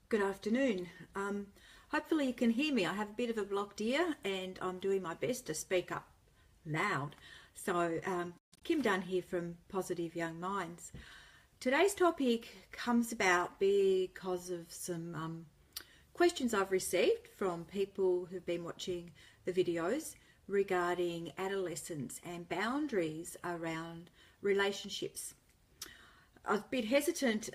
Good afternoon. Hopefully you can hear me. I have a bit of a blocked ear and I'm doing my best to speak up loud. So Kim Dunn here from Positive Young Minds. Today's topic comes about because of some questions I've received from people who've been watching the videos regarding adolescence and boundaries around relationships. I was a bit hesitant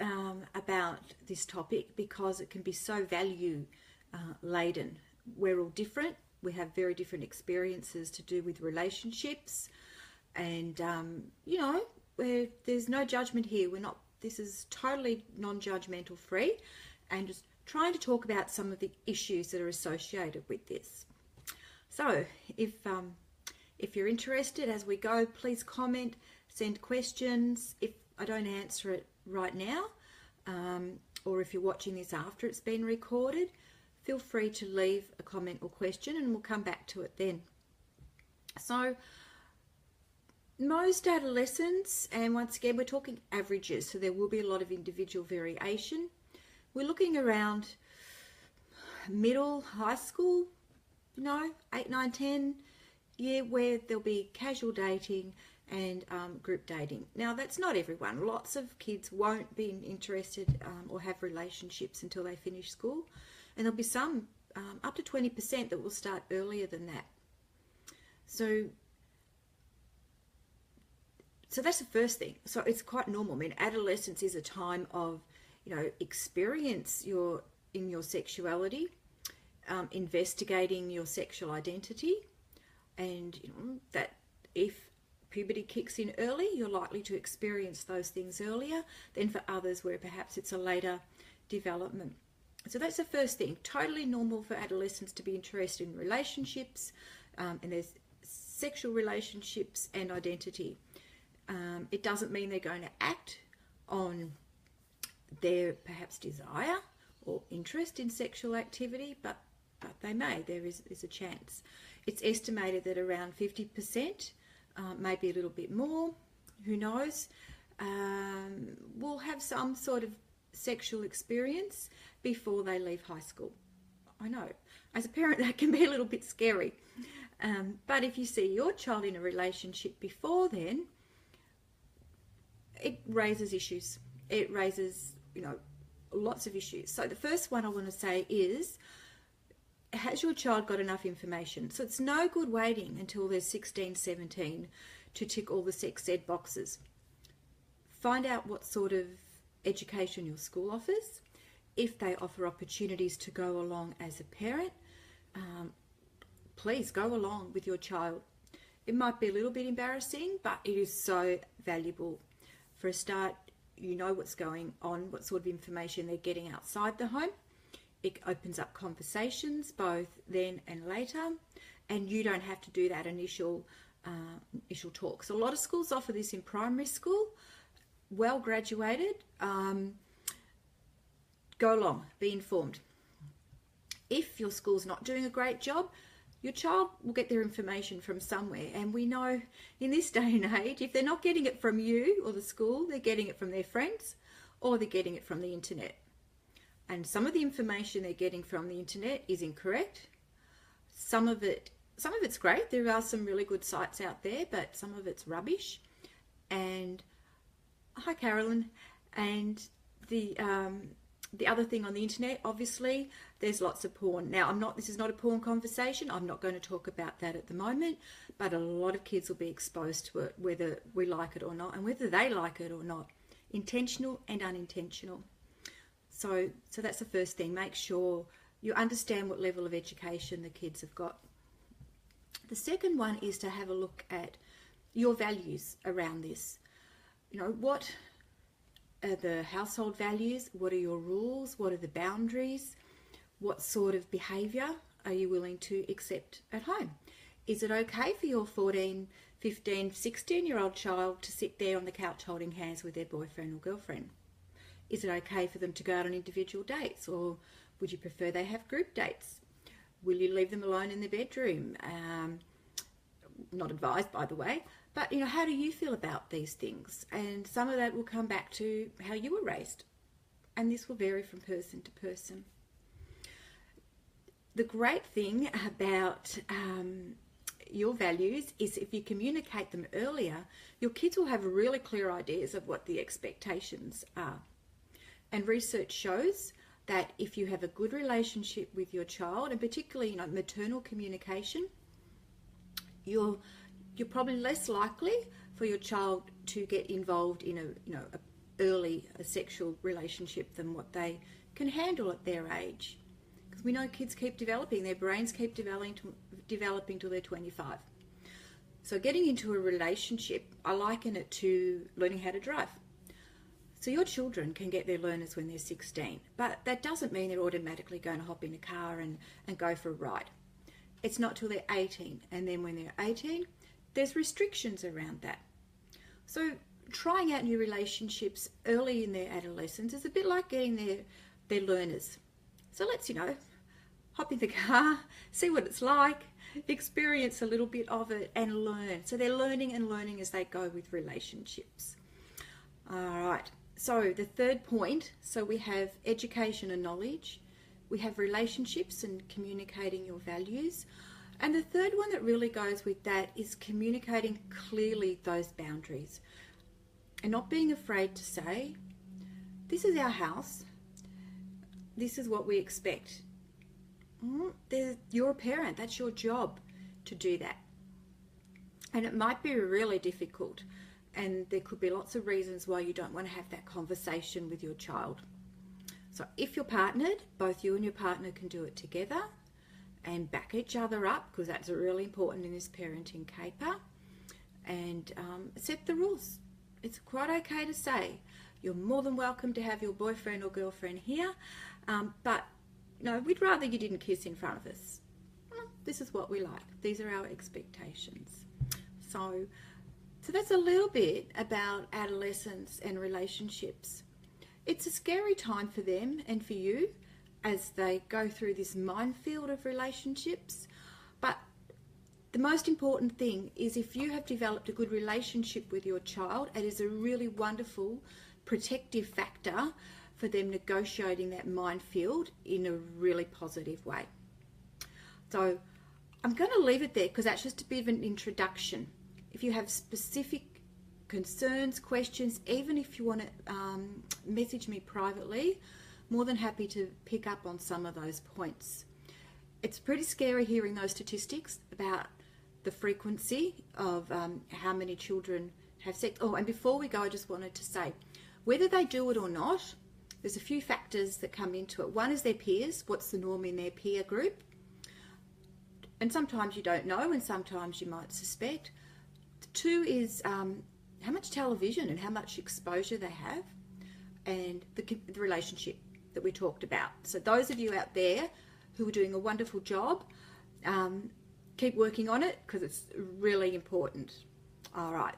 about this topic because it can be so value laden. We're all different. We have very different experiences to do with relationships, and there's no judgment here. This is totally non-judgmental free, and just trying to talk about some of the issues that are associated with this. So if you're interested as we go, please comment, send questions. If I don't answer it right now, or if you're watching this after it's been recorded, feel free to leave a comment or question and we'll come back to it then. So most adolescents, and once again we're talking averages, so there will be a lot of individual variation. We're looking around middle, high school, 8, 9, 10, where there'll be casual dating and group dating. Now that's not everyone. Lots of kids won't be interested or have relationships until they finish school, and there'll be some up to 20% that will start earlier than that. So that's the first thing. So it's quite normal. I mean, adolescence is a time of experience in your sexuality, investigating your sexual identity, and that if puberty kicks in early, you're likely to experience those things earlier than for others where perhaps it's a later development. So that's the first thing. Totally normal for adolescents to be interested in relationships, and there's sexual relationships and identity. It doesn't mean they're going to act on their perhaps desire or interest in sexual activity, but they may. There is a chance. It's estimated that around 50%, maybe a little bit more, who knows, will have some sort of sexual experience before they leave high school. I know, as a parent that can be a little bit scary, but if you see your child in a relationship before then, it raises issues. It raises lots of issues. So the first one I want to say is, has your child got enough information? So it's no good waiting until they're 16, 17 to tick all the sex ed boxes. Find out what sort of education your school offers. If they offer opportunities to go along as a parent, please go along with your child. It might be a little bit embarrassing, but it is so valuable. For a start, you know what's going on, what sort of information they're getting outside the home. It opens up conversations both then and later, and you don't have to do that initial talk. So a lot of schools offer this in primary school. Well graduated, go along, be informed. If your school's not doing a great job, your child will get their information from somewhere, and we know in this day and age, if they're not getting it from you or the school, they're getting it from their friends or they're getting it from the internet. And some of the information they're getting from the internet is incorrect. Some of it's great. There are some really good sites out there, but some of it's rubbish. And hi, Carolyn. And the other thing on the internet, obviously, there's lots of porn. Now, this is not a porn conversation. I'm not going to talk about that at the moment, but a lot of kids will be exposed to it, whether we like it or not, and whether they like it or not. Intentional and unintentional. So that's the first thing. Make sure you understand what level of education the kids have got. The second one is to have a look at your values around this. What are the household values? What are your rules? What are the boundaries? What sort of behaviour are you willing to accept at home? Is it okay for your 14, 15, 16-year-old child to sit there on the couch holding hands with their boyfriend or girlfriend? Is it okay for them to go out on individual dates, or would you prefer they have group dates? Will you leave them alone in their bedroom? Not advised, by the way, but how do you feel about these things? And some of that will come back to how you were raised. and this will vary from person to person. The great thing about your values is if you communicate them earlier, your kids will have really clear ideas of what the expectations are. And research shows that if you have a good relationship with your child, and particularly maternal communication, you're probably less likely for your child to get involved in a sexual relationship than what they can handle at their age. Because we know kids keep developing, their brains keep developing till they're 25. So getting into a relationship, I liken it to learning how to drive. So your children can get their learners when they're 16, but that doesn't mean they're automatically going to hop in a car and go for a ride. It's not till they're 18, and then when they're 18, there's restrictions around that. So trying out new relationships early in their adolescence is a bit like getting their learners. So let's, hop in the car, see what it's like, experience a little bit of it and learn. So they're learning and learning as they go with relationships. All right. So the third point, so we have education and knowledge. We have relationships and communicating your values. And the third one that really goes with that is communicating clearly those boundaries. And not being afraid to say, this is our house. This is what we expect. You're a parent. That's your job to do that. And it might be really difficult. And there could be lots of reasons why you don't want to have that conversation with your child. So if you're partnered, both you and your partner can do it together and back each other up, because that's really important in this parenting caper, and set the rules. It's quite okay to say, you're more than welcome to have your boyfriend or girlfriend here, but no, we'd rather you didn't kiss in front of us. This is what we like. These are our expectations. So that's a little bit about adolescence and relationships. It's a scary time for them and for you as they go through this minefield of relationships. But the most important thing is if you have developed a good relationship with your child, it is a really wonderful protective factor for them negotiating that minefield in a really positive way. So I'm going to leave it there because that's just a bit of an introduction. If you have specific concerns, questions, even if you want to message me privately, more than happy to pick up on some of those points. It's pretty scary hearing those statistics about the frequency of how many children have sex. Oh, and before we go, I just wanted to say, whether they do it or not, there's a few factors that come into it. One is their peers. What's the norm in their peer group? And sometimes you don't know, and sometimes you might suspect. Two is how much television and how much exposure they have, and the relationship that we talked about. So those of you out there who are doing a wonderful job, keep working on it because it's really important. All right.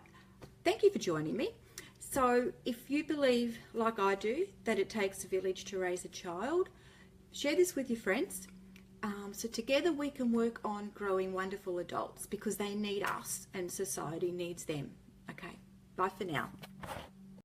Thank you for joining me. So if you believe, like I do, that it takes a village to raise a child, share this with your friends. So together we can work on growing wonderful adults because they need us and society needs them. Okay, bye for now.